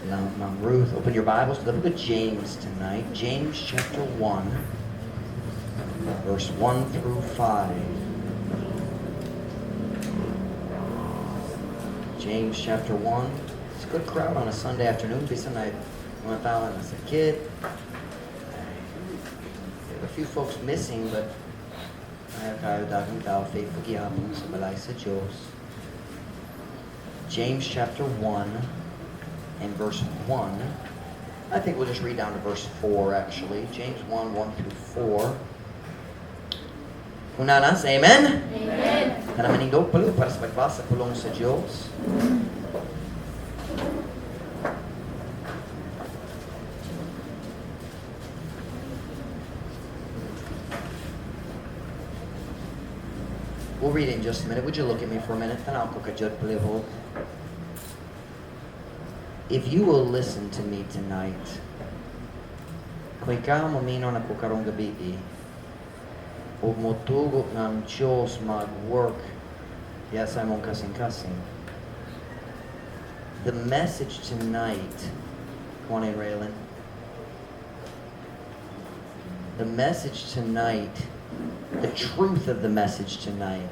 Salamat, Ma'am Ruth. Open your Bibles to the book of James tonight. James chapter 1, verse 1 through 5. James chapter 1. It's a good crowd on a Sunday afternoon. Bisa na mga tao na sakit. There are a few folks missing, but kayo dagang tao faithful gihapon sa balay sa Diyos. James chapter 1 and verse 1. I think we'll just read down to verse 4 actually. James 1, 1 through 4. Una na, say amen? Amen. Kanamanindog palo para sa pagbasa pulong sa Diyos. We'll read it in just a minute. Would you look at me for a minute? Tanaw ko kajud paliho. If you will listen to me tonight, kung ikaw mamino na ko karong gabi, o motugo ng Diyos mag-work, yes, I'm on kasing-kasing. The message tonight, come on in, Raylan. The message tonight, the truth of the message tonight,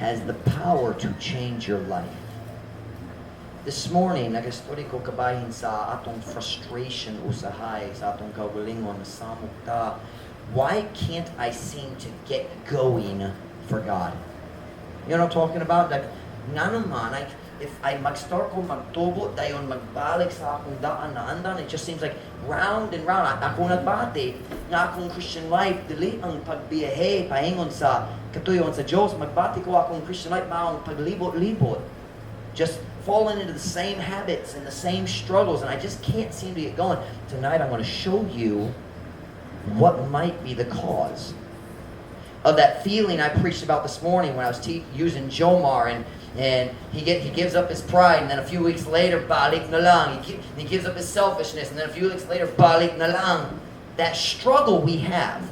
has the power to change your life. This morning, nag-story ko kabahin sa atong frustration usahay, sa atong kaugalingon, samok ta. Why can't I seem to get going for God? You know what I'm talking about? Like, nga naman, if I mag-start ko magtubo, dayon magbalik sa akong daan na andan, it just seems like round and round. At ako nagbati, nga akong Christian life, dili ang pagbiyahe, pahingon sa katuyon sa Diyos, magbati ko akong Christian life, maong paglibot-libot. Just falling into the same habits and the same struggles, and I just can't seem to get going. Tonight I'm going to show you what might be the cause of that feeling I preached about this morning when I was using Jomar, and he gives up his pride, and then a few weeks later, balik na lang. He gives up his selfishness, and then a few weeks later, balik na lang. That struggle we have.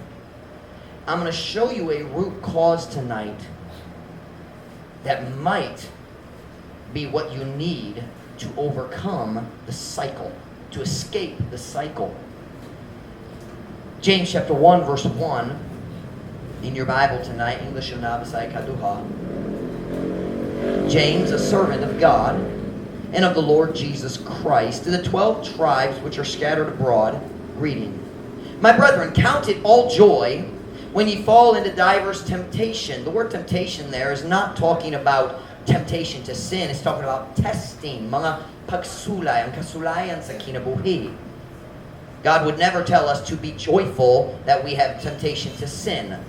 I'm going to show you a root cause tonight that might be what you need to overcome the cycle, to escape the cycle. James chapter 1, verse 1, in your Bible tonight, English and Nabasai Kaduha. James, a servant of God and of the Lord Jesus Christ, to the 12 tribes which are scattered abroad, greeting. My brethren, count it all joy when ye fall into divers temptation. The word temptation there is not talking about temptation to sin. It's talking about testing, mga pagsulay, ang kasulayan sa kinabuhi. God would never tell us to be joyful that we have temptation to sin.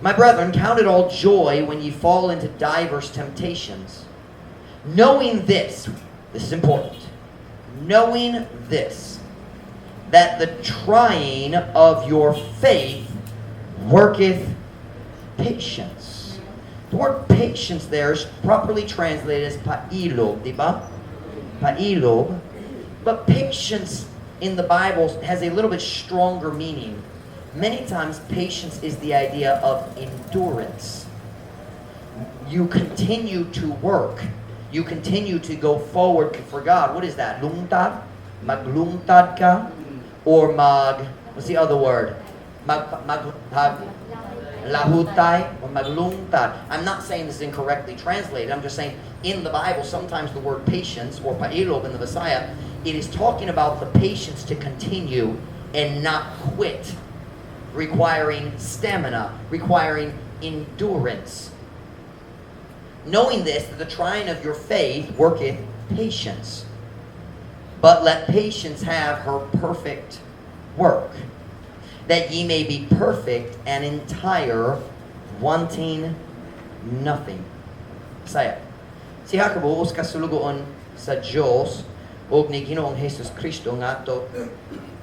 My brethren, count it all joy when ye fall into divers temptations, knowing this is important, knowing this, that the trying of your faith worketh patience. The word patience there is properly translated as pailob, diba? Pailob. But patience in the Bible has a little bit stronger meaning. Many times patience is the idea of endurance. You continue to work. You continue to go forward for God. What is that? Lungtad? Maglungtad ka? Or what's the other word? Lahutay or maglungtad. I'm not saying this is incorrectly translated. I'm just saying in the Bible, sometimes the word patience or pailob in the Messiah, it is talking about the patience to continue and not quit, requiring stamina, requiring endurance. Knowing this, that the trying of your faith worketh patience. But let patience have her perfect work, that ye may be perfect and entire, wanting nothing. Saya. Si Jacobo us kasulugoon sa Dios og ni Ginoong Jesus Kristo ngadto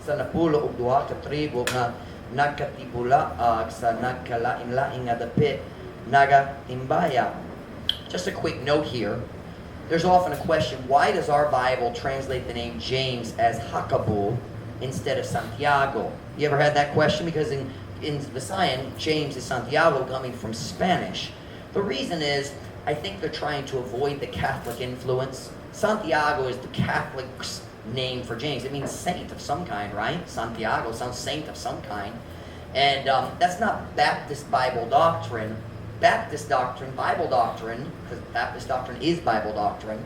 sa napulo og duha ka tribo nga nagkatibulaag sa nagkalain-laing nga dapit nagatimbaya. Just a quick note here. There's often a question, why does our Bible translate the name James as Jacobo instead of Santiago? You ever had that question? Because in Visayan, James is Santiago, coming from Spanish. The reason is, I think they're trying to avoid the Catholic influence. Santiago is the Catholic's name for James. It means saint of some kind, right? Santiago sounds saint of some kind. And that's not Baptist Bible doctrine. Baptist doctrine, Bible doctrine, because Baptist doctrine is Bible doctrine,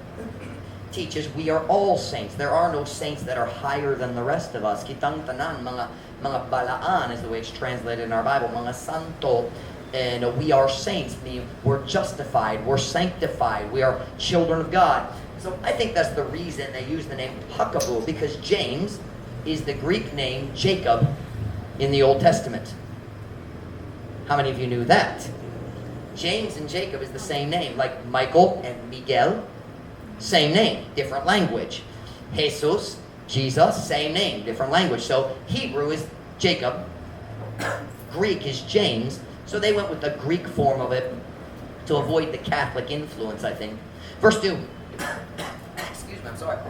teaches we are all saints. There are no saints that are higher than the rest of us. Kitang tanan, mga balaan is the way it's translated in our Bible. Mga santo, and we are saints. Meaning we're justified, we're sanctified, we are children of God. So I think that's the reason they use the name Hakabu, because James is the Greek name Jacob in the Old Testament. How many of you knew that? James and Jacob is the same name, like Michael and Miguel, same name, different language. Jesus, Jesus, same name, different language. So Hebrew is Jacob, Greek is James, so they went with the Greek form of it to avoid the Catholic influence, I think. Verse 2. Excuse me, I'm sorry.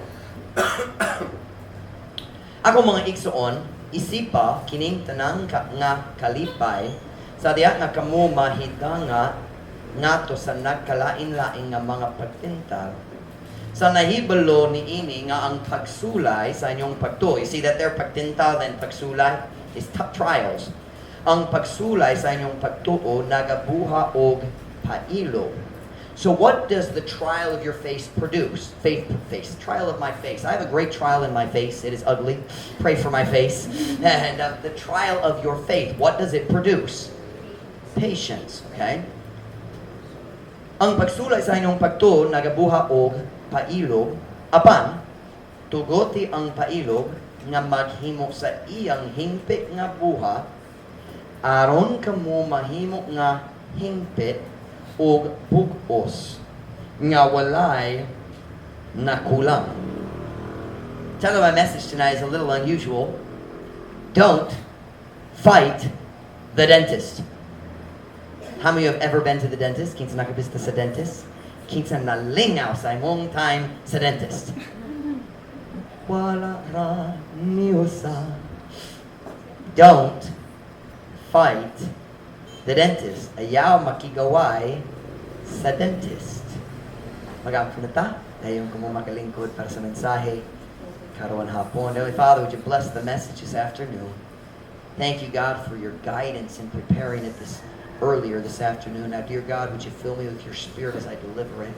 Ako mga igsoon, isipa kining tanang nga kalipay, sa diya nga kamo mahidanga nato sa nagkalain-laing nga mga pagtintal. Sa nahibalo ni ini nga ang pagsulay sa inyong pagtuo. You see that there, pagtintal and pagsulay is trials. Ang pagsulay sa inyong pagtuo nagabuha og pailo. So what does the trial of your face produce? Face. Trial of my face. I have a great trial in my face. It is ugly. Pray for my face. And the trial of your faith, what does it produce? Patience. Okay? Ang pagsulay sa inyong pagtuo nagabuha og pailog, apan tugoti ang pailog nga maghimo sa iyang hingpit nga buha, aron kamo mahimo nga hingpit og bug-os nga walay nakulang. Title of my message tonight is a little unusual. Don't fight the dentist. How many of you have ever been to the dentist? Kinsa nakabisita sa dentist? Kinsa nalingaw sa imong time sa dentist? Wala ra niyo sa. Don't fight the dentist. Ayaw makigaway sa dentist. Mag-ampun na ta. Dayon ko mo makalingkod para sa mensahe karon hapon. Heavenly Father, would you bless the message this afternoon? Thank you, God, for your guidance in preparing it earlier this afternoon. Now, dear God, would you fill me with your Spirit as I deliver it?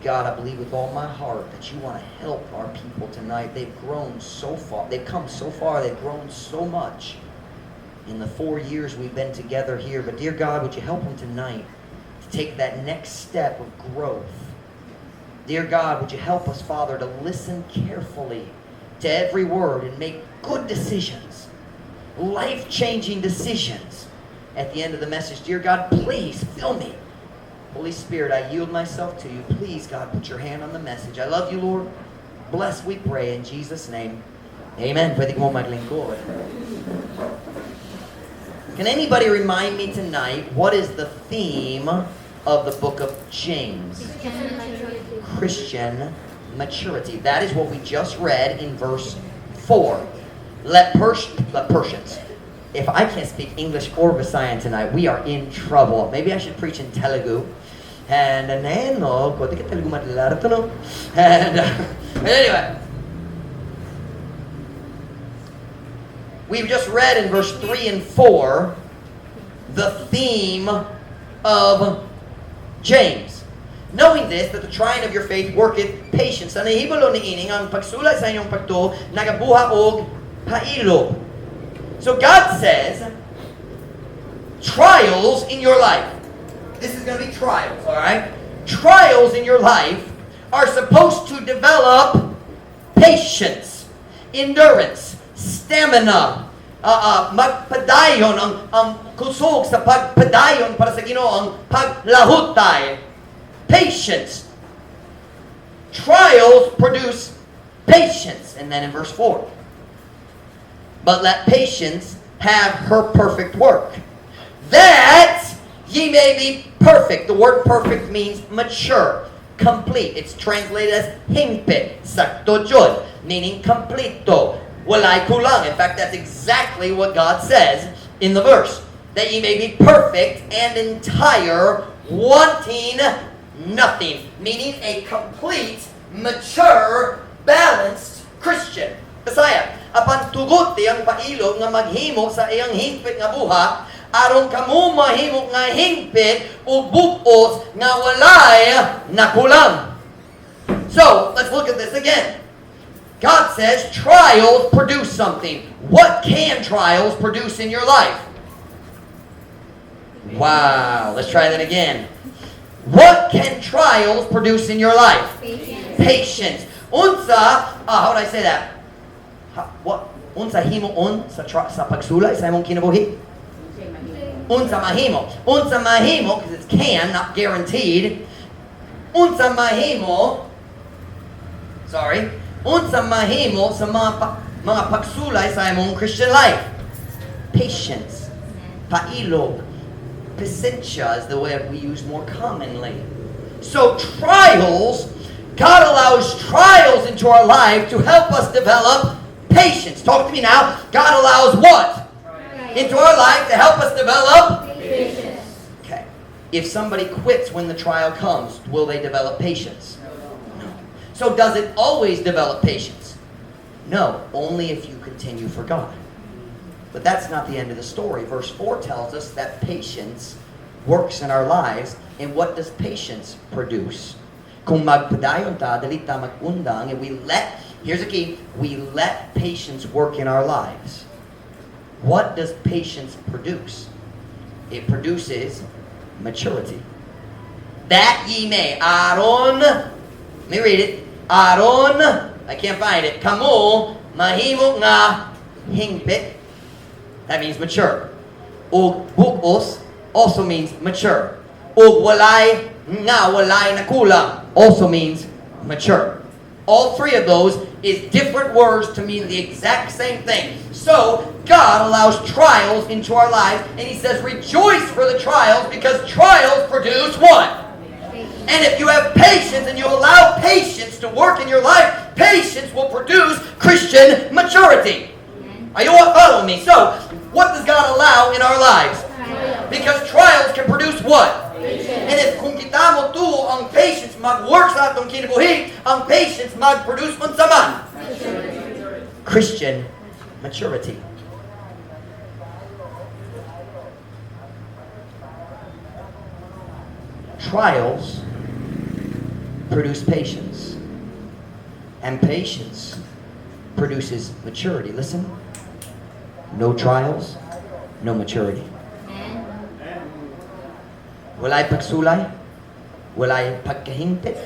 God, I believe with all my heart that you want to help our people tonight. They've grown so far. They've come so far. They've grown so much in the 4 years we've been together here. But dear God, would you help them tonight to take that next step of growth? Dear God, would you help us, Father, to listen carefully to every word and make good decisions, life-changing decisions. At the end of the message, dear God, please fill me. Holy Spirit, I yield myself to you. Please, God, put your hand on the message. I love you, Lord. Bless, we pray, in Jesus' name. Amen. Pwede ko maglingkod. Can anybody remind me tonight, what is the theme of the book of James? Christian maturity. That is what we just read in verse 4. Let Persians. If I can't speak English or Visayan tonight, we are in trouble. Maybe I should preach in Telugu. And anyway, we've just read in verse 3 and 4 the theme of James. Knowing this, that the trying of your faith worketh patience. Sa nahibalo ni ining ang pagsulay sa inyong pagtuo nagabuha og pailo. So God says, trials in your life. This is going to be trials, all right? Trials in your life are supposed to develop patience, endurance, stamina, magpadayon, ang kusog sa pagpadayon para sa Ginoo, ang paglahutay. Patience. Trials produce patience. And then in verse 4. But let patience have her perfect work, that ye may be perfect. The word perfect means mature, complete. It's translated as hingpit, sakto jud, meaning completo, walay kulang. In fact, that's exactly what God says in the verse. That ye may be perfect and entire, wanting nothing. Meaning a complete, mature, balanced Christian. Kasaya, apan tugot ang pailog nga maghimo sa iyang hingpit nga buhat, aron kamo mahimo nga hingpit o bugos nga walay nakulang. So, let's look at this again. God says trials produce something. What can trials produce in your life? Wow, let's try that again. What can trials produce in your life? Patience. Unsa, how would I say that? What? Unsa himoon sa pagsulay sa imong kinabuhi? Unsa mahimo. Unsa mahimo, because it's can, not guaranteed. Unsa mahimo, unsa mahimo sa mga pagsulay sa imong Christian life. Patience. Pailog. Pasensya is the way we use more commonly. So trials, God allows trials into our life to help us develop patience. Talk to me now. God allows what? Into our life to help us develop patience. Okay. If somebody quits when the trial comes, will they develop patience? No. So does it always develop patience? No, only if you continue for God. But that's not the end of the story. Verse 4 tells us that patience works in our lives. And what does patience produce? Kung magpadayon ta, dali ta magundang, and here's the key, we let patience work in our lives. What does patience produce? It produces maturity. That ye may, Aaron, let me read it, Aaron, I can't find it, kamo, mahimo nga hingpit, that means mature. Og bugos also means mature. Og walay nakulang also means mature. All three of those is different words to mean the exact same thing. So, God allows trials into our lives, and He says, rejoice for the trials, because trials produce what? And if you have patience and you allow patience to work in your life, patience will produce Christian maturity. Are you all following me? So, what does God allow in our lives? Because trials can produce what? And if kung kita mo to ang patience mag-work sa atong kinabuhi, ang patience mag-produce unsa man? Christian maturity. Trials produce patience. And patience produces maturity. Listen. No trials, no maturity. Walay pagsulay, walay pagkahingpit.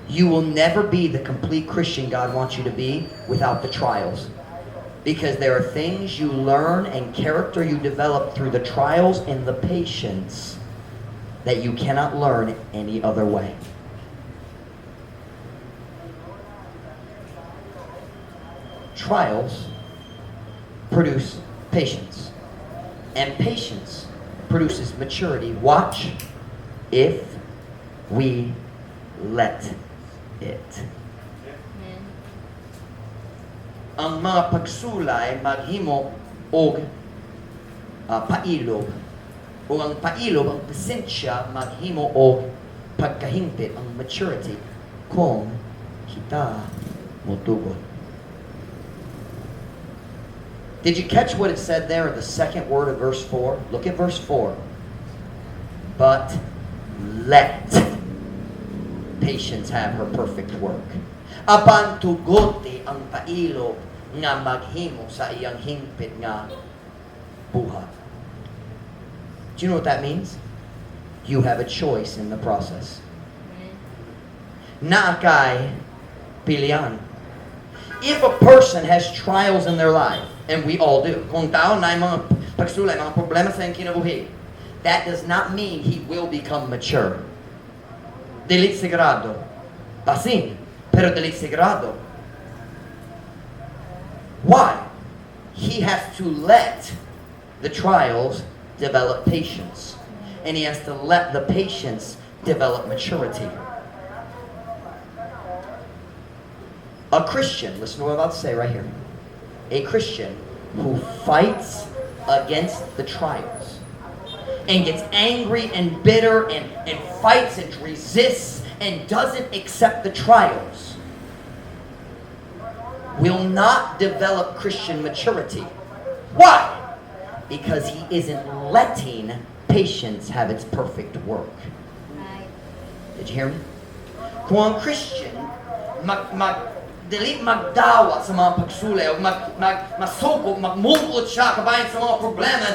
You will never be the complete Christian God wants you to be without the trials. Because there are things you learn and character you develop through the trials and the patience that you cannot learn any other way. Trials produce patience. And patience produces maturity. Watch if we let it. Ang mga pagsulay maghimo og pailog. O ang pailog, ang pasensya maghimo og pagkahingpit, ang maturity, kung kita motugon. Did you catch what it said there in the second word of verse 4? Look at verse 4. But let patience have her perfect work. Apan tugote ang pailog nga maghimo sa iyang hingpit nga buhat. Do you know what that means? You have a choice in the process. Naakay pilihan. If a person has trials in their life, and we all do, kung tao na mga pagsulay, mga problema sa iyang kinabuhi, that does not mean he will become mature. Dili sigurado. Pasin, pero dili sigurado. Why? He has to let the trials develop patience. And he has to let the patience develop maturity. A Christian, listen to what I'm about to say right here. A Christian who fights against the trials and gets angry and bitter and fights and resists and doesn't accept the trials will not develop Christian maturity. Why? Because he isn't letting patience have its perfect work. Did you hear me? Kung ang Christian dili magdawa sa mga pagsuli o masugod, magmungkot siya kabayan sa mga problema,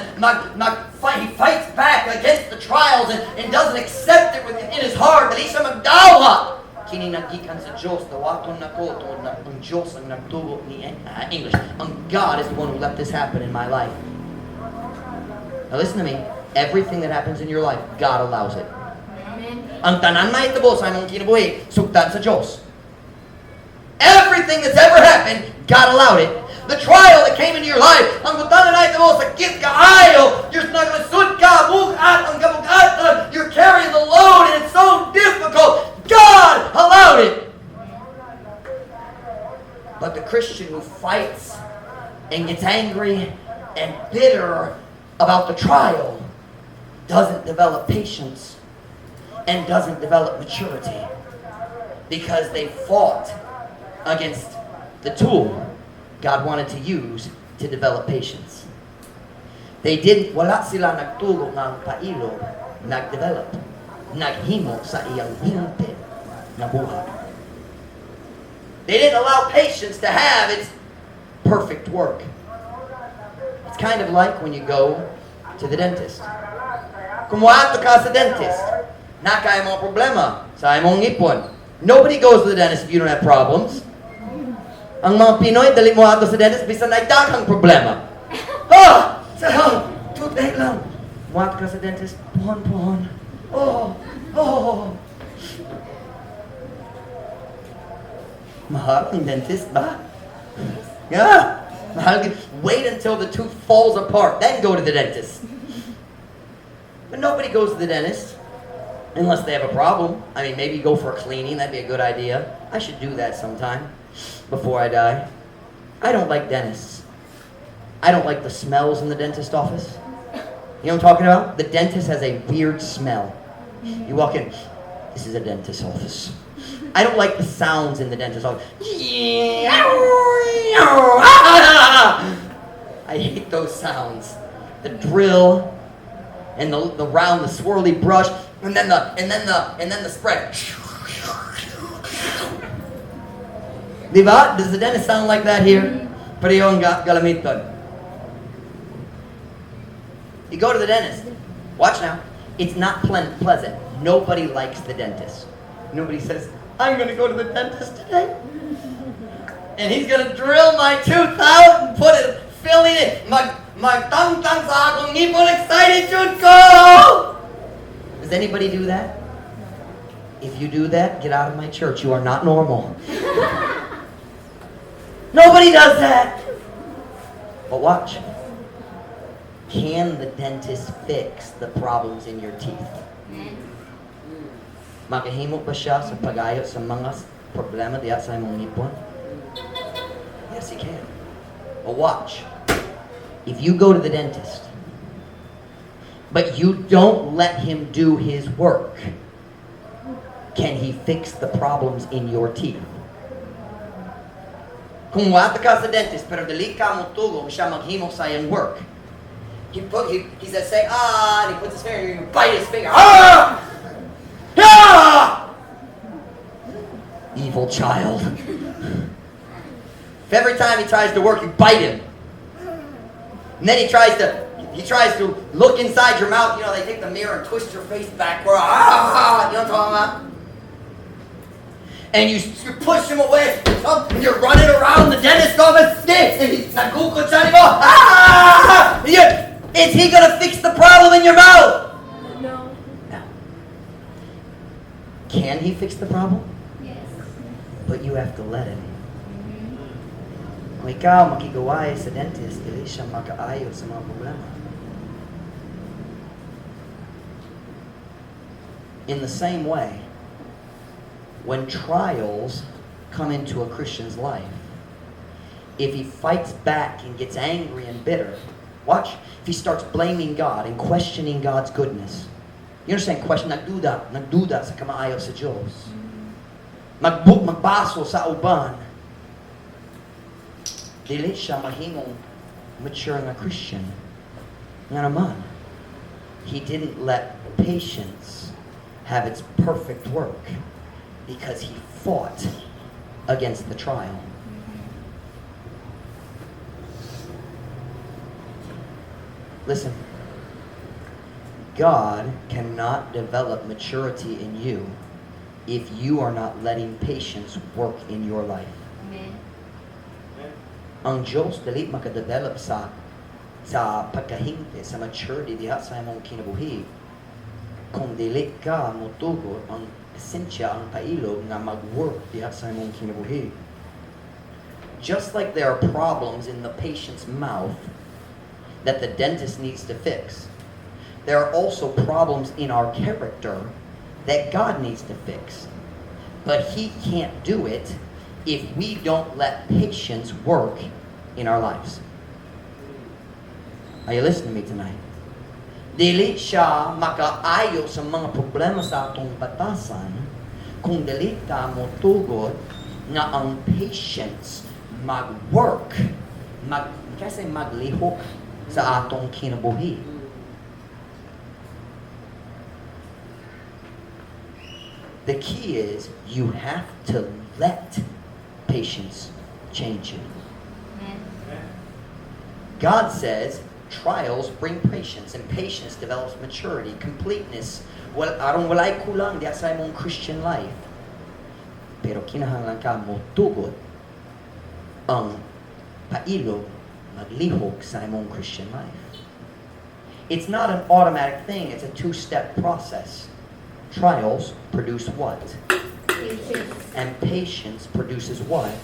he fights back against the trials and doesn't accept it within his heart. Dili siya magdawa. Kini nagikan sa Diyos, dawaton na ko, ang Diyos ang nagtubo ni English. Ang God is the one who let this happen in my life. Now listen to me. Everything that happens in your life, God allows it. Ang tanan na itabo sa imong kinabuhi, sugdan sa Diyos. Everything that's ever happened, God allowed it. The trial that came into your life, ang butanan na itabo sa sakit kaayo, you're not going to sud ka, bugat, ang kabugat, you're carrying the load and it's so difficult. God allowed it. But the Christian who fights and gets angry and bitter about the trial doesn't develop patience and doesn't develop maturity because they fought against the tool God wanted to use to develop patience. They didn't, wala sila nagtugo ng pailo, nagdevelop, naghimo sa iyang hintid na buhay. They didn't allow patience to have its perfect work. It's kind of like when you go to the dentist. Kumuha ka sa dentist, na kaya mga problema sa imong ngipon. Nobody goes to the dentist if you don't have problems. Ang mga Pinoy, dali mo ato sa dentist, bisan ay daghang problema. Toothache lang. Muha ka sa dentist, puhon. Mahal ang dentist ba? Yeah. Mahal. Wait until the tooth falls apart, then go to the dentist. But nobody goes to the dentist unless they have a problem. I mean, maybe go for a cleaning. That'd be a good idea. I should do that sometime before I die. I don't like dentists. I don't like the smells in the dentist office. You know what I'm talking about? The dentist has a weird smell. You walk in, this is a dentist office. I don't like the sounds in the dentist office. I hate those sounds. The drill and the round, the swirly brush, and then the spread. Diba? Does the dentist sound like that here? Pareho ang galamiton. You go to the dentist. Watch now. It's not pleasant. Nobody likes the dentist. Nobody says, I'm going to go to the dentist today. And he's going to drill my tooth out and fill it in. Magtang-tang sa akong ngipon, excited yun ko! Does anybody do that? If you do that, get out of my church. You are not normal. Nobody does that. But watch. Can the dentist fix the problems in your teeth? Makahimo ba siya sa pag-ayos sa mga problema diya sa imong ngipon? Yes, he can. But watch. If you go to the dentist, but you don't let him do his work, can he fix the problems in your teeth? Kung wata ka sa dentist, pero dili ka mo tulong siya maghimo sa iyang work, he says, say, and he puts his finger, and you bite his finger. Evil child. If every time he tries to work, you bite him. And then he tries to look inside your mouth. You know, they take the mirror and twist your face backward. You know what I'm talking about? And you push him away. And you're running around the dentist office. And he's nagukot siya mo. Is he going to fix the problem in your mouth? No. Can he fix the problem? Yes. But you have to let him. Kung ikaw makigaway sa dentist, dili siya makaayo sa mga problema. In the same way, when trials come into a Christian's life, if he fights back and gets angry and bitter, Watch. If he starts blaming God and questioning God's goodness. You understand? Question, nagduda sa kamaayo sa Diyos. Magbaso sa uban. Dili siya mahimong mature na Christian. Nga naman, he didn't let patience have its perfect work because he fought against the trial. Listen, God cannot develop maturity in you if you are not letting patience work in your life. Amen. Ang Diyos dili makadevelop sa pagkahingte, sa maturity diha sa imong kinabuhi kung dili ka motugot ang esensya, ang pailog nga mag-work diha sa imong kinabuhi. Just like there are problems in the patient's mouth that the dentist needs to fix, there are also problems in our character that God needs to fix. But He can't do it if we don't let patience work in our lives. Are you listening to me tonight? Dili siya makaayo sa mga problema sa atong batasan kung dili ka motugot nga ang patience mag-work, kasi maglihok sa atong kinabuhi. The key is you have to let patience change you. God says trials bring patience, and patience develops maturity, completeness. Aron walay kulang diya sa imong Christian life. Pero kinahanglan ka motugot ang pailog maglihok sa imong Christian life. It's not an automatic thing, it's a two-step process. Trials produce what? Patience. And patience produces what?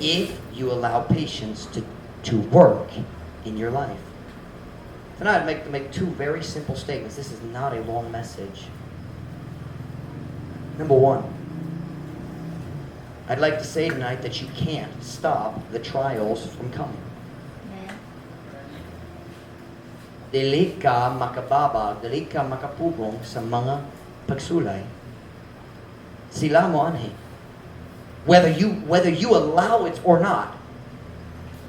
If you allow patience to work in your life. Tonight I'd make two very simple statements. This is not a long message. Number one, I'd like to say tonight that you can't stop the trials from coming. Dili ka makababa, dili ka makapugong sa mga pagsulay. Sila mo anhi. Whether you allow it or not,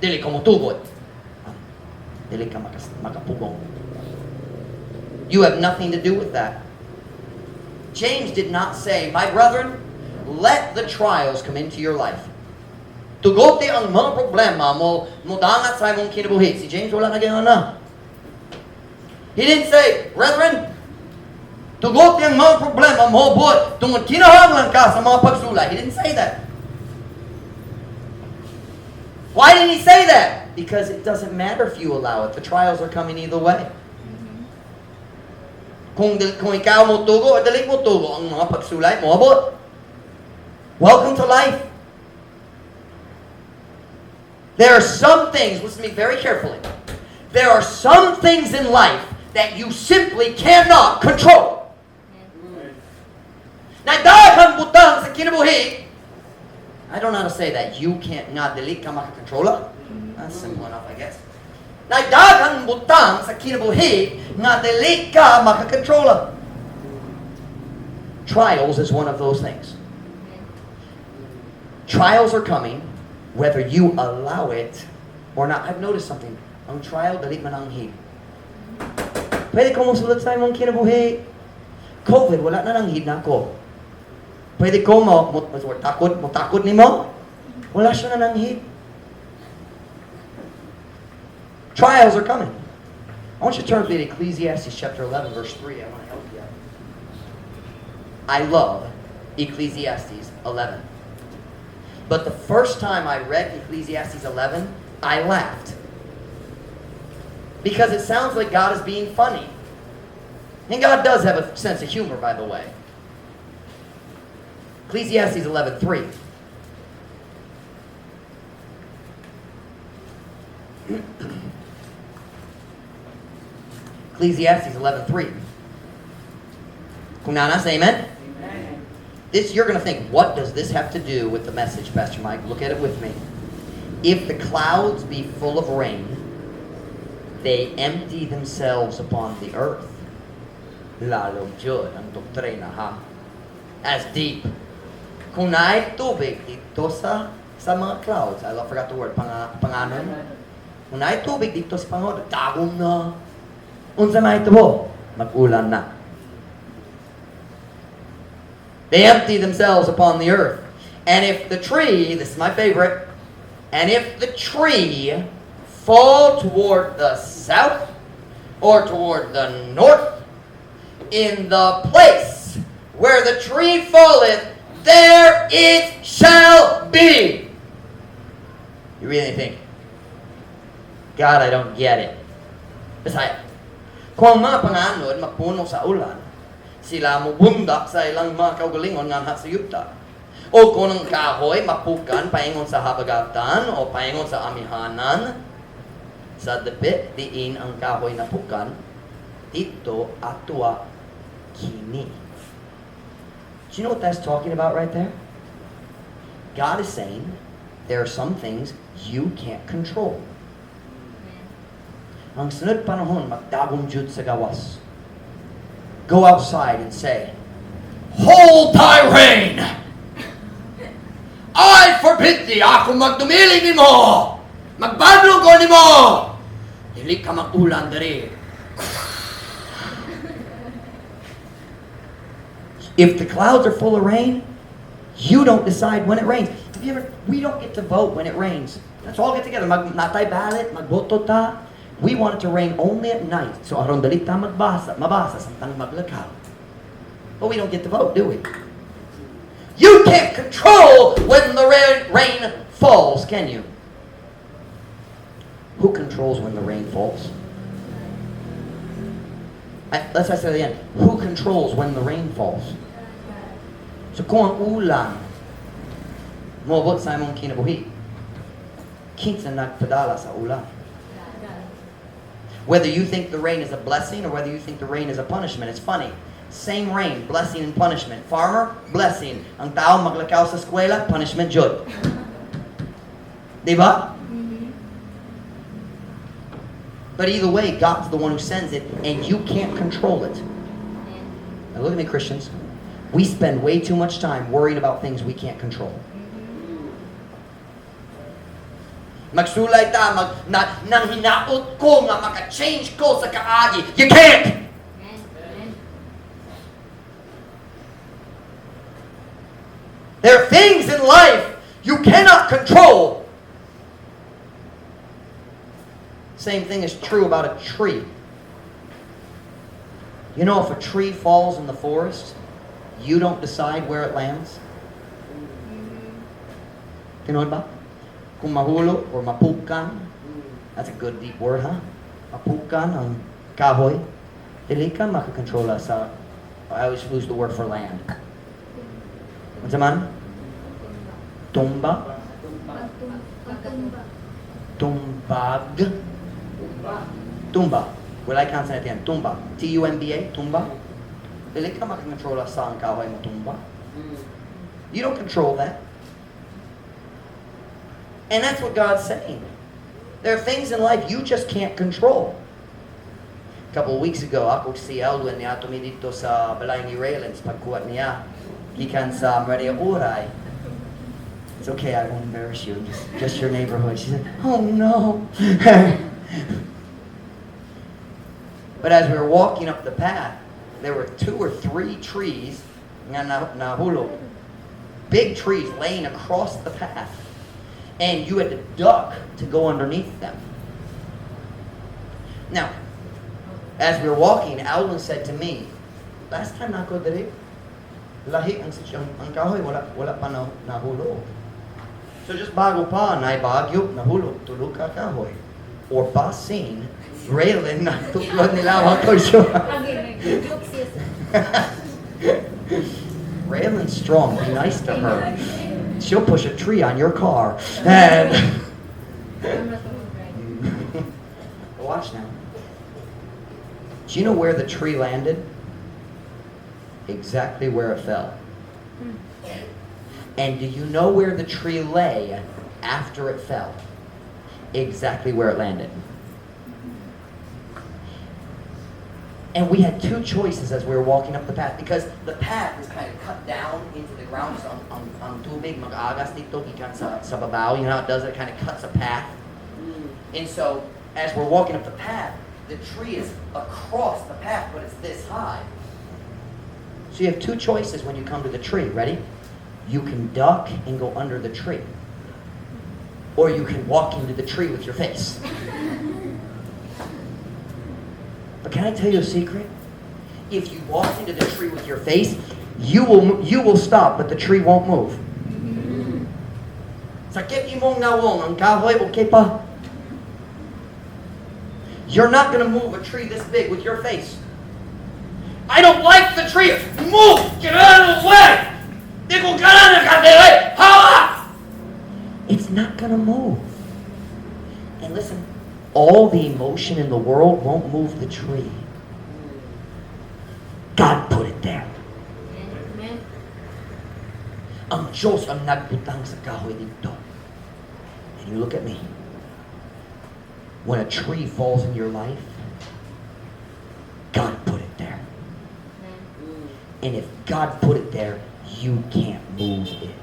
dili ka mutugod. Dili ka makapugong. You have nothing to do with that. James did not say, my brethren, let the trials come into your life. Tugote ang mga problema mo dangat sa imong kinabuhi. Si James wala na ganyan na. He didn't say, brethren, tugote ang mga problema mo but tungod kinahanglan ka sa mga pagsulay. He didn't say that. Why didn't he say that? Because it doesn't matter if you allow it. The trials are coming either way. Kung ikaw mo tugo o dali mo tugo ang mga pagsulay mo abot. Welcome to life. There are some things, listen to me very carefully. There are some things in life that you simply cannot control. Nagdaghang butang sa kinabuhi. I don't know how to say that. You can't, nga dili ka makakontrola. That's simple enough, I guess. Nagdaghang butang sa kinabuhi, nga dili ka makakontrola. Trials is one of those things. Trials are coming, whether you allow it or not. I've noticed something. Ang trial, dali mananghid. Pwede ko musulat sa imong kinabuhi. COVID, wala na nanghid na ako. Pwede ko takot ni mo. Wala siya na nanghid. Trials are coming. I want you to turn to Ecclesiastes chapter 11, verse 3. I want to help you out. I love Ecclesiastes 11. But the first time I read Ecclesiastes 11, I laughed. Because it sounds like God is being funny. And God does have a sense of humor, by the way. Ecclesiastes 11:3. Ecclesiastes 11:3. Kung nanas, amen? This, you're going to think, what does this have to do with the message, Pastor Mike? Look at it with me. If the clouds be full of rain, They empty themselves upon the earth. Lalo Jud ang doktrina, ha? As deep. Kung naay tubig dito sa mga clouds, I forgot the word, panganon. Kung naay tubig dito sa panganon, dagom na. Unsa may tubo? Mag-ulan na. They empty themselves upon the earth. And if the tree, this is my favorite, and if the tree fall toward the south or toward the north, in the place where the tree falleth, there it shall be. You really think, God, I don't get it. Besides, kung mga panganod magpuno sa ulan, sila mubundak sa ilang mga kaugalingon nga sa yuta. O kung ang kahoy mapukan paingon sa habagatan o paingon sa amihanan, sa dapit diin ang kahoy napukan, dito atwa kini. Do you know what that's talking about right there? God is saying there are some things you can't control. Ang sunod panahon, magdagom jud sa gawas. Go outside and say, hold thy reign! I forbid thee! Ako magdumili ni mo! Magbadlo ko ni mo! Dili ka mag-ulan diri. If the clouds are full of rain, you don't decide when it rains. We don't get to vote when it rains. Let's all get together. Natay ballot, magboto ta. We want it to rain only at night. So aron dali ta mabasa samtang maglakaw. But we don't get to vote, do we? You can't control when the rain falls, can you? Who controls when the rain falls? Let's say at the end. Who controls when the rain falls? So kung ang ulan, moabot sa imong kinabuhi, kinsa nagpadala sa ulan? Whether you think the rain is a blessing or whether you think the rain is a punishment, it's funny. Same rain, blessing and punishment. Farmer, blessing. Ang tao maglakaw sa eskwela, punishment jud. Diba? But either way, God's the one who sends it, and you can't control it. Now look at me, Christians. We spend way too much time worrying about things we can't control. Magsulay ta, nang hinaot ko nga maka-change ko sa kaagi. You can't! There are things in life you cannot control. Same thing is true about a tree. You know, if a tree falls in the forest, you don't decide where it lands. Tinood ba? Kung mahulog or mapukan, that's a good deep word, huh? Mapukan ang kahoy, dili ka makakontrola sa, I always lose the word for land. What's it man? Tumba? Tumbag? Tumba. Wala consonant yan. Tumba. T-U-M-B-A? Tumba? Dili ka makakontrola sa ang kahoy mo tumba. You don't control that. And that's what God's saying. There are things in life you just can't control. A couple of weeks ago, ako si Elwin niya tumi dito sa balay ni Raylands pagkuhat niya. Gikan sa Maria Uray. It's okay, I won't embarrass you. Just your neighborhood. She said, oh no. But as we were walking up the path, there were 2 or 3 trees nga nahulog. Big trees laying across the path. And you had to duck to go underneath them. Now, as we were walking, Alwin said to me, last time nako diri, lahi ang kahoy, wala pa nahulog. So just bago pa, naibagyo, nahulog, tulog ka kahoy. Or basin, Raylan, natuklod nila ako siya. Raylan's strong, be nice to her. She'll push a tree on your car. And watch now. Do you know where the tree landed? Exactly where it fell. And do you know where the tree lay after it fell? Exactly where it landed. And we had two choices as we were walking up the path, because the path is kind of cut down into the ground. So ang tubig mag-agas dito gikan sa babaw. You know how it does it? It kind of cuts a path. And so as we're walking up the path, the tree is across the path, but it's this high. So you have two choices when you come to the tree. Ready? You can duck and go under the tree. Or you can walk into the tree with your face. But can I tell you a secret? If you walk into the tree with your face, you will stop, but the tree won't move. Sakit imong nawong ang kahoy okay pa? You're not going to move a tree this big with your face. I don't like the tree. Move! Get out of the way! It's not going to move. And listen, all the emotion in the world won't move the tree. God put it there. Amen. Ang Diyos ang nagbutang sa kahoy dito. And you look at me. When a tree falls in your life, God put it there. And if God put it there, you can't move it.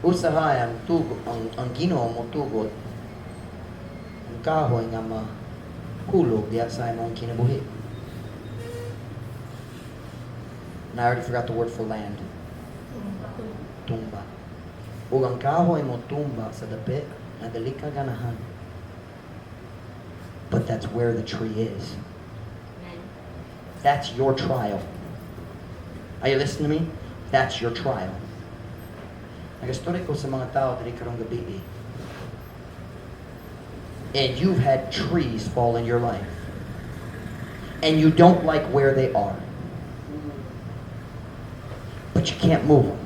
Usahay ang tugo, ang Ginoo mo tugot. Ang kahoy nga mahulog diya sa imong kinabuhi. And I already forgot the word for land. Tumba. Ug ang kahoy mo tumba sa dapit na dali ka ganahan. But that's where the tree is. That's your trial. Are you listening to me? That's your trial. Nag-story ko sa mga tao diri karong gabi. And you've had trees fall in your life. And you don't like where they are. But you can't move them.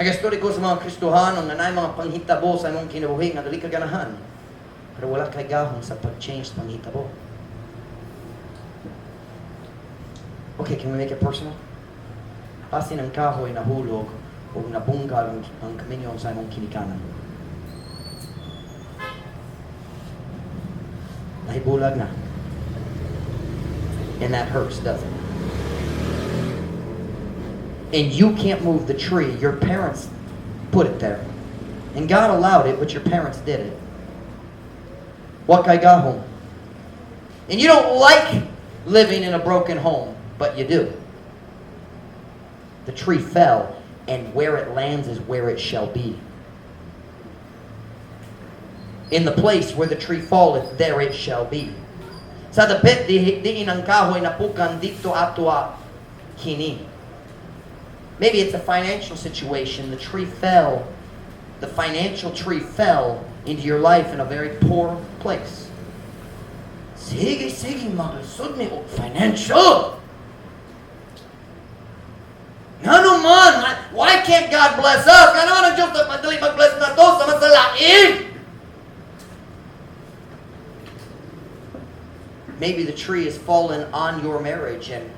Nag-story ko sa mga Kristohanon na nay mga panghitabo sa imong kinabuhi nga dali ka ganahan. Pero wala kay gahom sa pag-change sa panghitabo. Okay, can we make it personal? Pasin ang kahoy na hulog o nabunggal ang kaminyo sa imong kinikanan. Nahibulag na. And that hurts, doesn't it? And you can't move the tree. Your parents put it there. And God allowed it, but your parents did it. What kay gahom? And you don't like living in a broken home. But you do. The tree fell, and where it lands is where it shall be. In the place where the tree falleth, there it shall be. Sa dapit diin ang kahoy napukan dito atwa kini. Maybe it's a financial situation. The tree fell. The financial tree fell into your life in a very poor place. Sige, maglusod ni og financial. Ano man? Why can't God bless us? Ano man ang Diyos na madali mag-bless na to sa masalain? Maybe the tree has fallen on your marriage and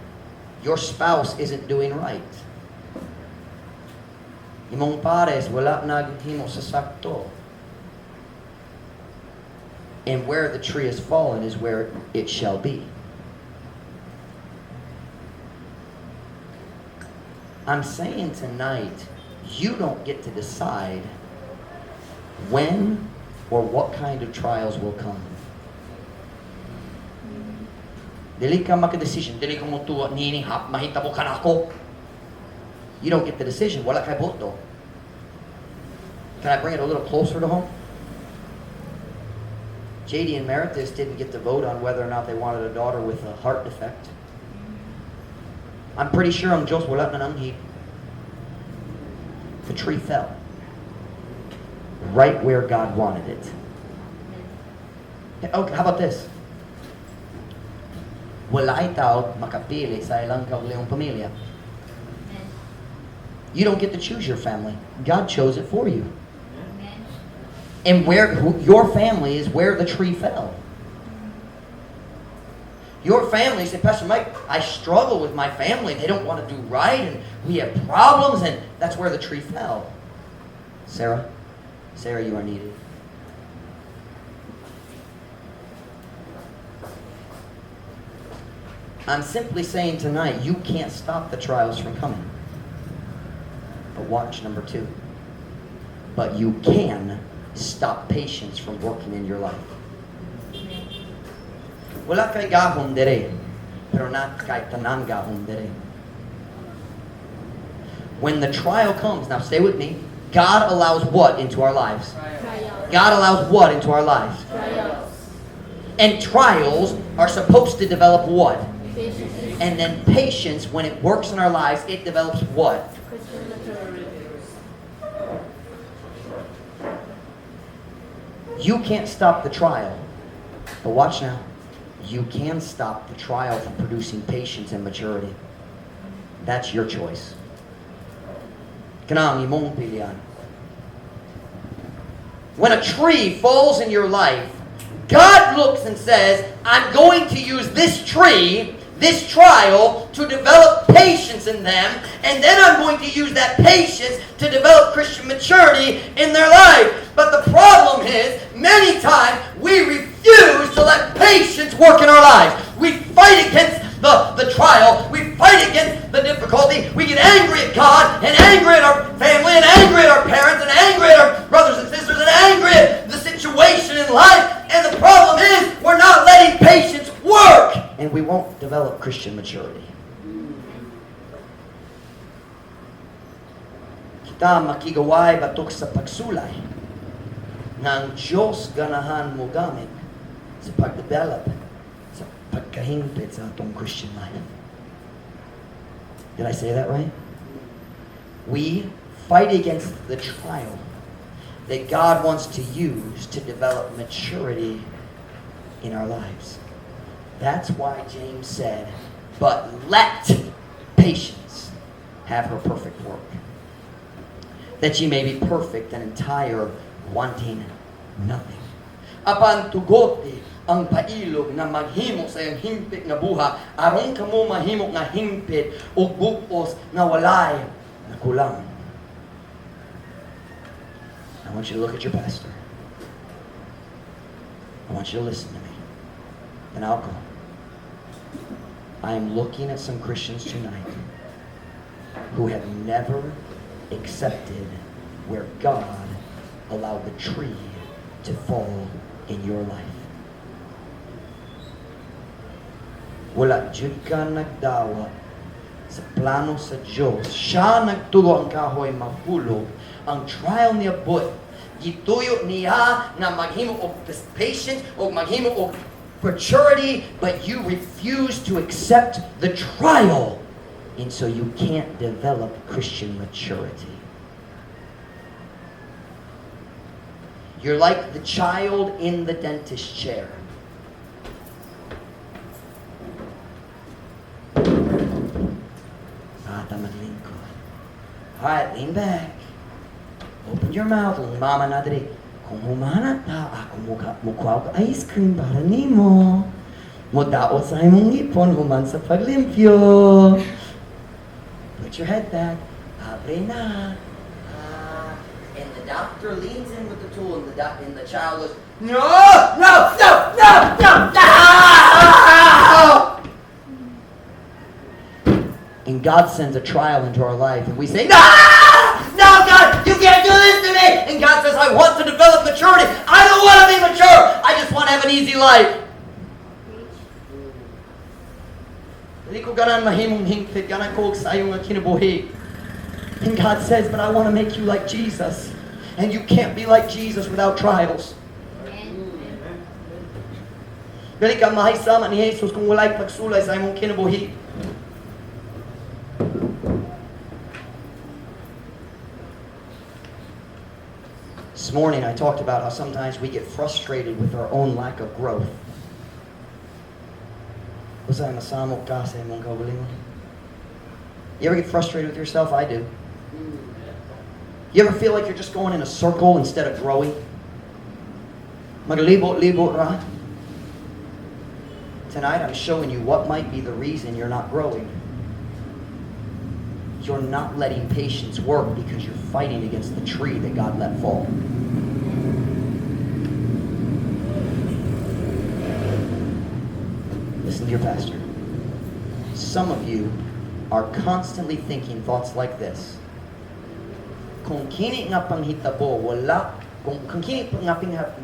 your spouse isn't doing right. Imong pares wala naghimo sa sakto. And where the tree has fallen is where it shall be. I'm saying tonight, you don't get to decide when or what kind of trials will come. Dili ka maka-decision. Dili ka mo tuwa, nini, mahitabo ka na ako. You don't get the decision. Wala kay boto. Can I bring it a little closer to home? JD and Meritus didn't get to vote on whether or not they wanted a daughter with a heart defect. I'm pretty sure ang Diyos wala na nanghit. The tree fell. Right where God wanted it. Okay, how about this? Wala'y tao makapili sa ilang kauliong pamilya. You don't get to choose your family. God chose it for you. And your family is where the tree fell. Your family said, Pastor Mike, I struggle with my family. They don't want to do right, and we have problems, and that's where the tree fell. Sarah, you are needed. I'm simply saying tonight, you can't stop the trials from coming. But watch number 2. But you can stop patience from working in your life. Wala kay gahom dere, pero not kay tanan gahom dere. When the trial comes, now stay with me, God allows what into our lives? God allows what into our lives? And trials are supposed to develop what? And then patience, when it works in our lives, it develops what? You can't stop the trial. But watch now. You can stop the trial from producing patience and maturity. That's your choice. Kanang imong pilihan. When a tree falls in your life, God looks and says, I'm going to use this tree, this trial, to develop patience in them, and then I'm going to use that patience to develop Christian maturity in their life. But the problem is, many times we refuse to let patience work in our lives. We fight against the trial. We fight against the difficulty. We get angry at God, and angry at our family, and angry at our parents, and angry at our brothers and sisters, and angry at the situation in life. And the problem is, we're not letting patience work. And we won't develop Christian maturity. Kita makigaway batok sa pagsulay ng Diyos ganahan mo gamit sa pagdevelop sa pagkahingpit sa atong Christian life. Did I say that right? We fight against the trial that God wants to use to develop maturity in our lives. That's why James said, but let patience have her perfect work, that ye may be perfect and entire, wanting nothing. Apan tugote ang pailog na maghimo sa iyang himpit nga buha, aron kamo mahimo nga himpit o bugos na walay na kulang. I want you to look at your pastor. I want you to listen to me. And I'll go. I am looking at some Christians tonight who have never accepted where God allowed the tree to fall in your life. Wala jud ka nagdawa sa plano sa Diyos. Siya nagtulo ang kahoy mahulog. Ang trial niya but gituyo niya na maghimo og patience o maghimo og maturity, but you refuse to accept the trial, and so you can't develop Christian maturity. You're like the child in the dentist chair. Alright, lean back. Open your mouth. Mama na diri. Kung humana ta, ako mukha ko ice cream para nimo. Mudaot sa imong ngipon, human sa paglimpyo. Put your head back. Abre na. And the doctor leans in with the tool, and the child goes, no! And God sends a trial into our life, and we say, no! No, God, you can't do this to me! And God says, I want to develop maturity. I don't want to be mature. I just want to have an easy life. And God says, but I want to make you like Jesus. And you can't be like Jesus without trials. Dili ka mahisama ni Jesus kung walay pagsulay sa imong kinabuhi. This morning I talked about how sometimes we get frustrated with our own lack of growth. You ever get frustrated with yourself? I do. You ever feel like you're just going in a circle instead of growing? Maglibot-libot ra. Tonight I'm showing you what might be the reason you're not growing. You're not letting patience work because you're fighting against the tree that God let fall. Listen to your pastor. Some of you are constantly thinking thoughts like this. Kung kini nga panghitabo, wala. Kung kini nga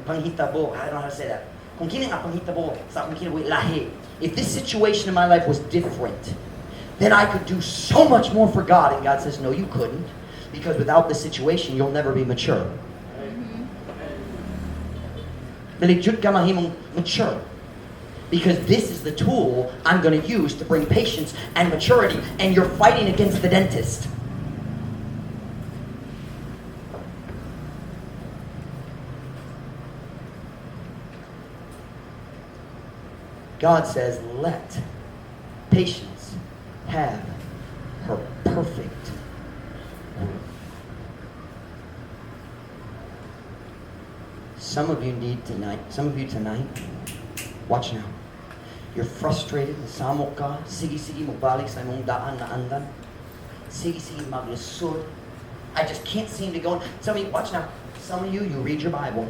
panghitabo, I don't know how to say that. Kung kini nga panghitabo, sa kung kini lahi. If this situation in my life was different, then I could do so much more for God. And God says, no, you couldn't. Because without this situation, you'll never be mature. Dalijud ka mahimong mature. Because this is the tool I'm going to use to bring patience and maturity. And you're fighting against the dentist. God says, let patience have her perfect work. Some of you tonight, watch now. You're frustrated, nasamok ka, sige magbalik sa imong daan na andan. Sige maglusod. I just can't seem to go. Some of you, watch now. Some of you read your Bible,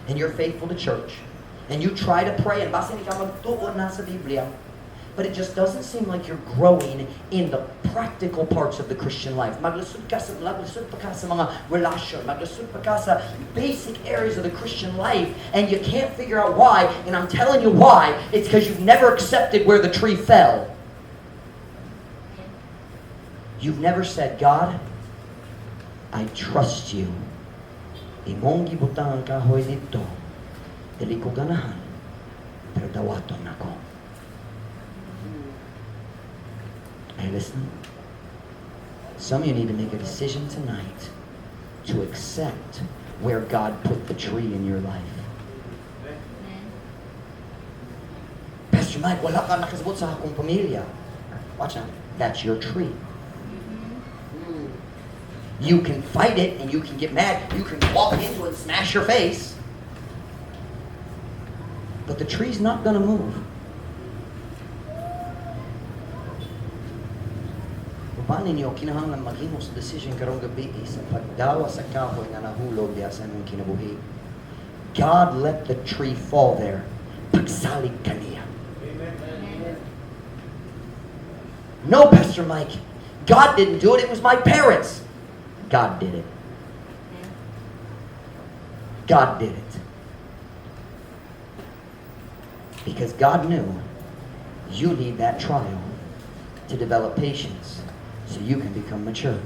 and you're faithful to church, and you try to pray, and basta hindi ka magtuon na sa Biblia, but it just doesn't seem like you're growing in the practical parts of the Christian life. Maglusod pa ka sa mga relasyon. Maglusod pa ka sa basic areas of the Christian life, and you can't figure out why, and I'm telling you why. It's because you've never accepted where the tree fell. You've never said, God, I trust you. Imong gibutang ang kahoy nito, dili ko ganahan, pero dawaton ako. Are you listening? Some of you need to make a decision tonight to accept where God put the tree in your life. Pastor Mike, wala ka nakasabot sa akong pamilya. Watch out. That's your tree. You can fight it and you can get mad. You can walk into it and smash your face. But the tree's not going to move. Paano ninyo kinahanglan maghimo sa decision karong gabi sa pagdawa sa kahoy nga nahulog diya sa imong kinabuhi? God let the tree fall there. Pagsalig ka niya. Amen. No, Pastor Mike. God didn't do it. It was my parents. God did it. God did it. Because God knew you need that trial to develop patience so you can become mature.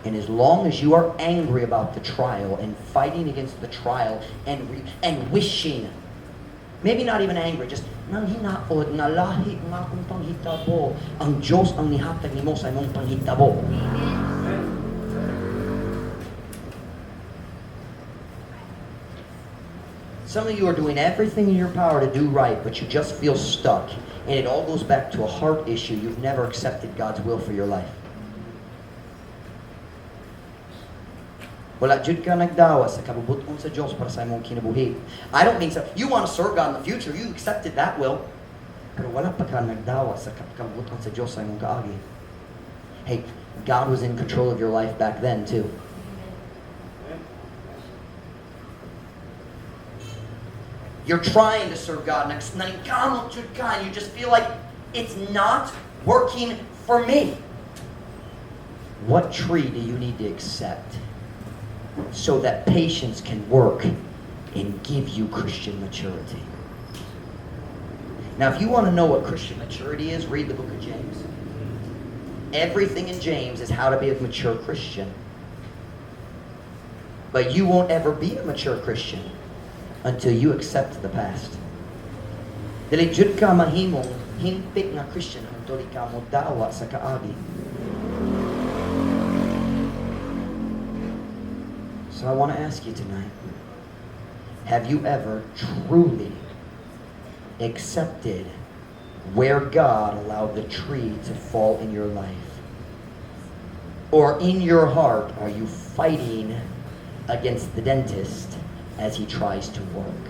And as long as you are angry about the trial and fighting against the trial and wishing, maybe not even angry, just nang hinaot nga lahi nga akong panghitabo, ang Diyos ang nihatag nimo sa imong panghitabo. Some of you are doing everything in your power to do right, but you just feel stuck. And it all goes back to a heart issue. You've never accepted God's will for your life. Wala jud ka nagdawa sa kabubuton sa Diyos para sa imong kinabuhi. I don't mean so. You want to serve God in the future. You accepted that will. Pero wala pa ka nagdawa sa kabubuton sa Diyos sa imong kaagi. Hey, God was in control of your life back then too. You're trying to serve God, and you just feel like it's not working for me. What tree do you need to accept so that patience can work and give you Christian maturity? Now, if you want to know what Christian maturity is, read the book of James. Everything in James is how to be a mature Christian. But you won't ever be a mature Christian until you accept the past. Dili jud ka mahimong himpit nga Christian until ikaw mo dawa sa kaagi. So I want to ask you tonight, have you ever truly accepted where God allowed the tree to fall in your life? Or in your heart, are you fighting against the dentist as he tries to work.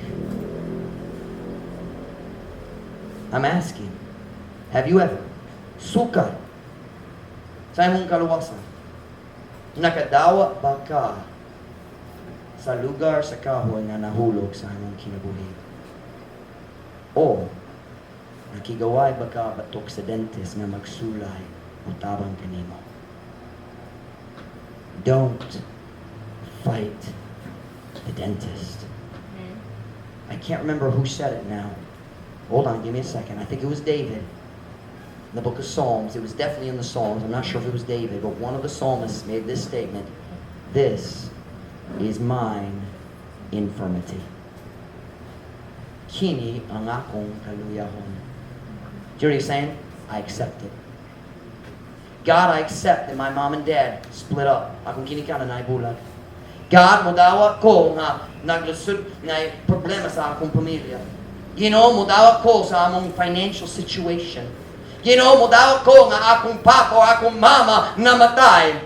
I'm asking, have you ever sukad sa imong kaluwasan? Nakadawa ba ka sa lugar sa kahoy na nahulog sa imong kinabuhi? O nakigaway ba ka batok sa dentist na magsulay o tabang kanimo? Don't fight the dentist. I can't remember who said it now. Hold on, give me a second. I think it was David. In the book of Psalms, it was definitely in the Psalms. I'm not sure if it was David, but one of the psalmists made this statement. This is mine infirmity. Kini ang akong kaluyahon. Do you know what he's saying? I accept it. God, I accept that my mom and dad split up. Akong kinikana na ibulag. God, mudawa ko nga naglusod nga problema sa akong pamilya. Ginoo, mudawa ko sa among financial situation. Ginoo, mudawa ko nga akong papa o akong mama namatay.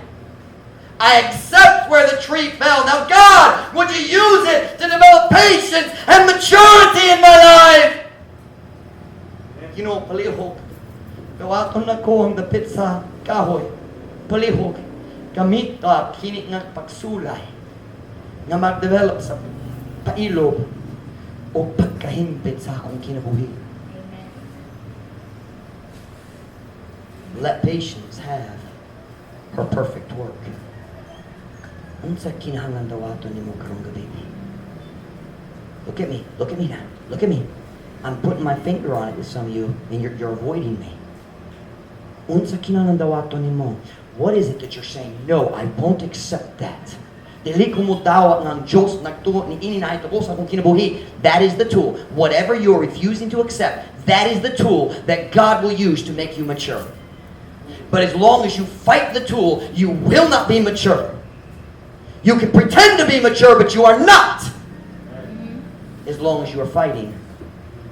I accept where the tree fell. Now, God, would you use it to develop patience and maturity in my life? Ginoo, palihog. Gawaton na ko ang dapit sa kahoy. Palihog. Gamit ka kini nga pagsulay nga mag-develop sa pailob o pagkahimpit sa akong kinabuhi. Let patience have her perfect work. Unsa kinahanglan dawaton nimo karong gabi? Look at me. Look at me now. Look at me. I'm putting my finger on it with some of you, and you're avoiding me. Unsa kinahanglan dawaton nimo? What is it that you're saying? No, I won't accept that. Dili ko mo dawat ng Diyos nagtuo ni ini na ito sa akong kinabuhi. That is the tool. Whatever you're refusing to accept, that is the tool that God will use to make you mature. But as long as you fight the tool, you will not be mature. You can pretend to be mature, but you are not. As long as you are fighting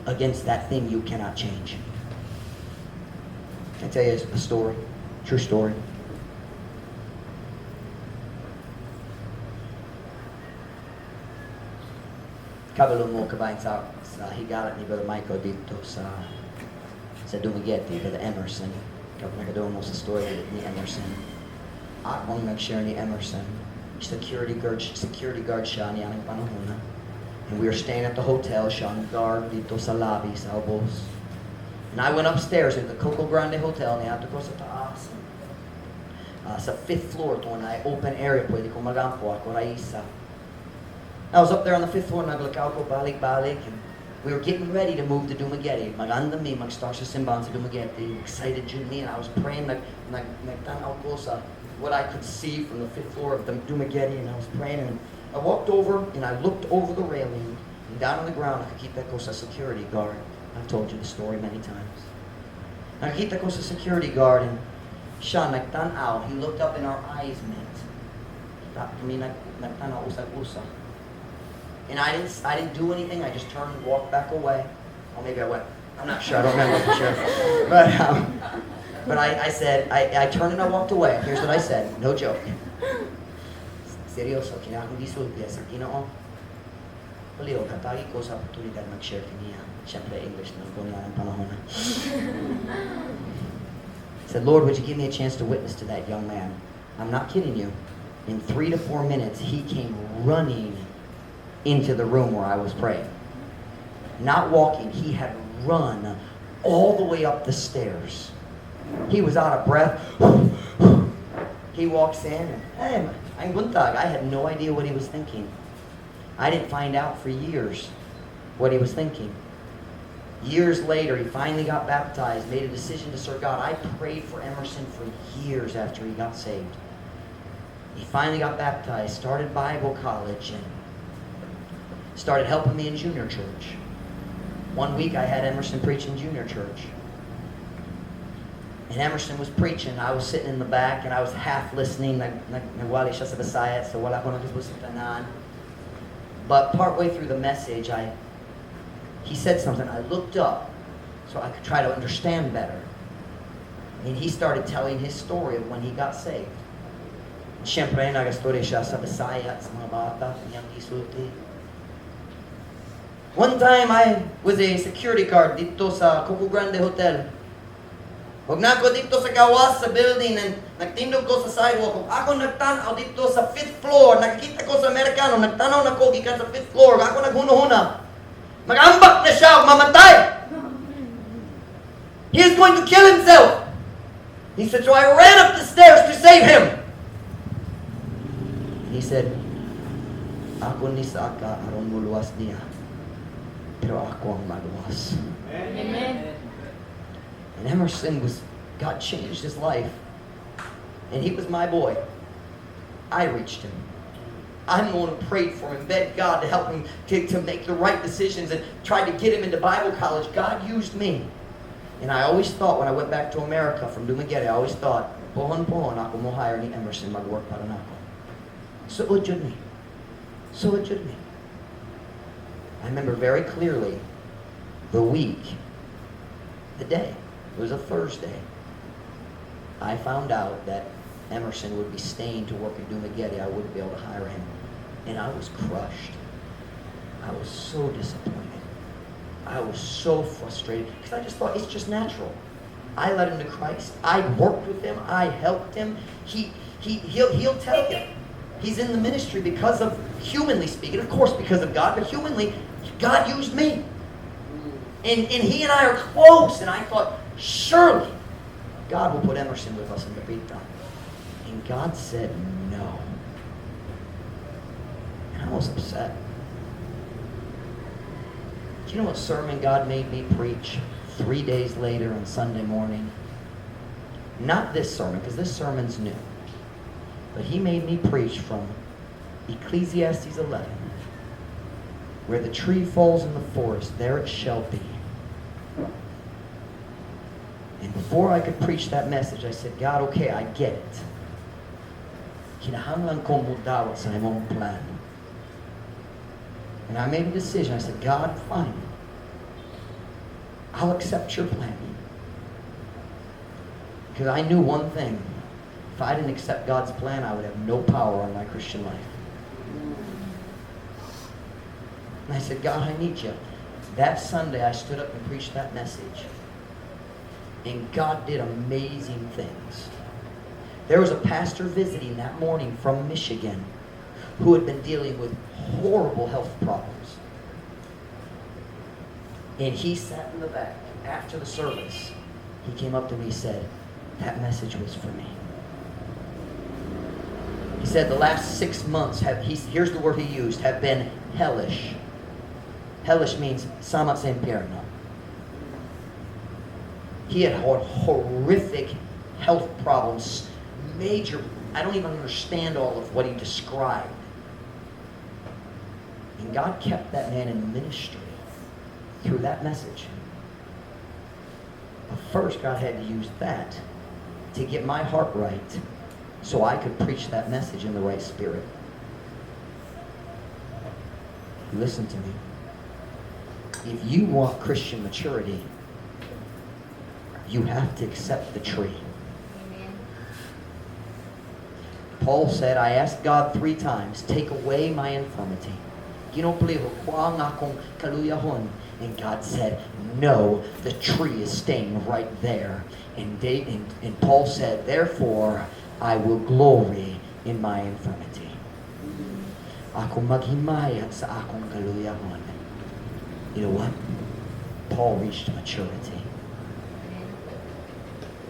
against that thing you cannot change. Can I tell you a story? True story. Kabalo mo kabayan sa higalat ni Brother Michael dito sa Dumaguete, Brother Emerson. Kapag nagadoon mo sa story ni Emerson. Akong nag-share ni Emerson. Security guard siya niya ng panahon. And we were staying at the hotel, siya ang guard dito sa lobby, sa Obos. And I went upstairs at the Coco Grande Hotel, niya ko sa taas. Sa 5th floor, ito na open area, pwede ko magampo, ako raisa. I was up there on the 5th floor, naglakaw ko, balik-balik, and we were getting ready to move to Dumaguete. Maganda mi, mag-start sa simbahan sa Dumaguete. Excited yun me, and I was praying, nagtanaw ko sa what I could see from the 5th floor of the Dumaguete, and I was praying, and I walked over, and I looked over the railing, and down on the ground, nakakita ko sa security guard. I've told you the story many times. Nakakita ko sa security guard, and siya, nagtanaw, he looked up and our eyes met. Tapos kami nagtanaw usag-usag. And I didn't do anything. I just turned and walked back away. Or maybe I went. I'm not sure. I don't remember for sure. But I said, I turned and I walked away. Here's what I said. No joke. Seryoso. Kinakong disulti. Sa Ginoo. Paliw, katagi ko sa oportunidad mag-share niya. Siyempre, English na po niya ng panahon. I said, Lord, would you give me a chance to witness to that young man? I'm not kidding you. In 3 to 4 minutes, he came running into the room where I was praying. Not walking, he had run all the way up the stairs. He was out of breath. He walks in and, hey, I'm buntag. I had no idea what he was thinking. I didn't find out for years what he was thinking. Years later, he finally got baptized, made a decision to serve God. I prayed for Emerson for years after he got saved. He finally got baptized, started Bible college, and started helping me in junior church. One week I had Emerson preach in junior church. And Emerson was preaching. I was sitting in the back and I was half listening. Nagwali siya sa Bisaya, so wala ko nagkasbusitan. But partway through the message, he said something. I looked up so I could try to understand better. And he started telling his story of when he got saved. Siyempre, nag-story siya sa Bisaya, sa mga bata, niyang isulti. One time, I was a security guard dito sa Coco Grande Hotel. Huwag na ako dito sa gawas sa building and nagtindog ko sa sidewalk. Kung ako nagtanaw dito sa 5th floor, nakikita ko sa Amerikano, nagtanaw na ko gikan sa 5th floor, ako naghuna-huna. Mag-ambak na siya, mamatay. He is going to kill himself. He said, so I ran up the stairs to save him. And he said, ako ni Saka aron muluwas niya, pero ako ang maluwas. Amen. And Emerson God changed his life. And he was my boy. I reached him. I'm the one who prayed for him, begged God to help him to make the right decisions and tried to get him into Bible college. God used me. And I always thought when I went back to America from Dumaguete, I always thought, pohon-pohon ako mo hire ni Emerson mag-work para na ako. Suod yun me. Suod yun me. I remember very clearly the week, the day. It was a Thursday. I found out that Emerson would be staying to work in Dumaguete. I wouldn't be able to hire him. And I was crushed. I was so disappointed. I was so frustrated because I just thought it's just natural. I led him to Christ. I worked with him. I helped him. He'll tell you. He's in the ministry because of, humanly speaking, of course because of God, but humanly, God used me. And he and I are close. And I thought, surely God will put Emerson with us in the big time. And God said no. And I was upset. Do you know what sermon God made me preach 3 days later on Sunday morning? Not this sermon, because this sermon's new. But he made me preach from Ecclesiastes 11. Where the tree falls in the forest, there it shall be. And before I could preach that message, I said, God, okay, I get it. Kinahanglan kong mudawat sa imong plan. And I made a decision. I said, God, fine. I'll accept your plan. Because I knew one thing. If I didn't accept God's plan, I would have no power on my Christian life. And I said, God, I need you. That Sunday, I stood up and preached that message. And God did amazing things. There was a pastor visiting that morning from Michigan who had been dealing with horrible health problems. And he sat in the back after the service. He came up to me and said, that message was for me. He said the last 6 months, here's the word he used, have been hellish. Hellish means sama sa impierno. He had horrific health problems, major, I don't even understand all of what he described. And God kept that man in ministry through that message. But first, God had to use that to get my heart right so I could preach that message in the right spirit. Listen to me. If you want Christian maturity, you have to accept the tree. Amen. Paul said, I asked God 3 times, take away my infirmity. Ginopliho ko ang akong kaluyahon. And God said, no, the tree is staying right there. And Paul said, therefore, I will glory in my infirmity. Ako maghimayat sa akong kaluyahon. You know what? Paul reached maturity.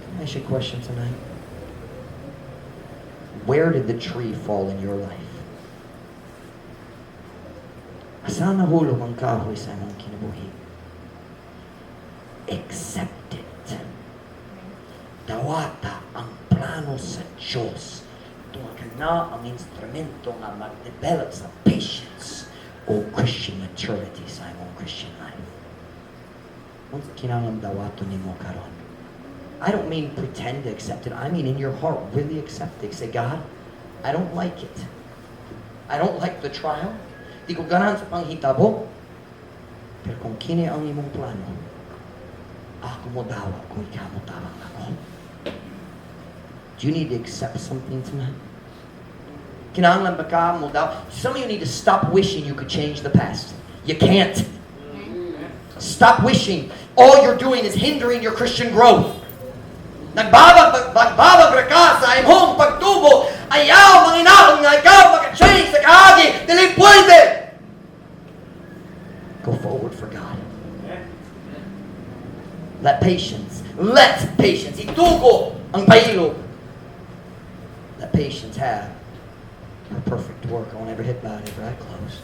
Can I ask you a question tonight? Where did the tree fall in your life? Asan nahulog ang kahoy sa imong kinabuhi? Accept it. Dawata ang plano sa Diyos. Tuwa ka na ang instrumento nga mag-develop sa patience o Christian maturity sa imong Christian life. Once kinahanglan dawato nimo karon. I don't mean pretend to accept it. I mean in your heart, really accept it. Say, God, I don't like it. I don't like the trial. Di ko ganahan sa panghitabo. Pero kung kini ang imong plano, ako mo dawa kung ikaw mo tawag ako. Do you need to accept something tonight? Kinahanglan ba ka mo daw? Some of you need to stop wishing you could change the past. You can't. Stop wishing. All you're doing is hindering your Christian growth. Nagbabag ka sa imong pagtubo. Ayaw manginaon nga ikaw maka-change sa kaagi. Dili pwede. Go forward for God. Let patience. Itugo ang pailog. Let patience have her perfect work. I want every head bowed, every eye closed.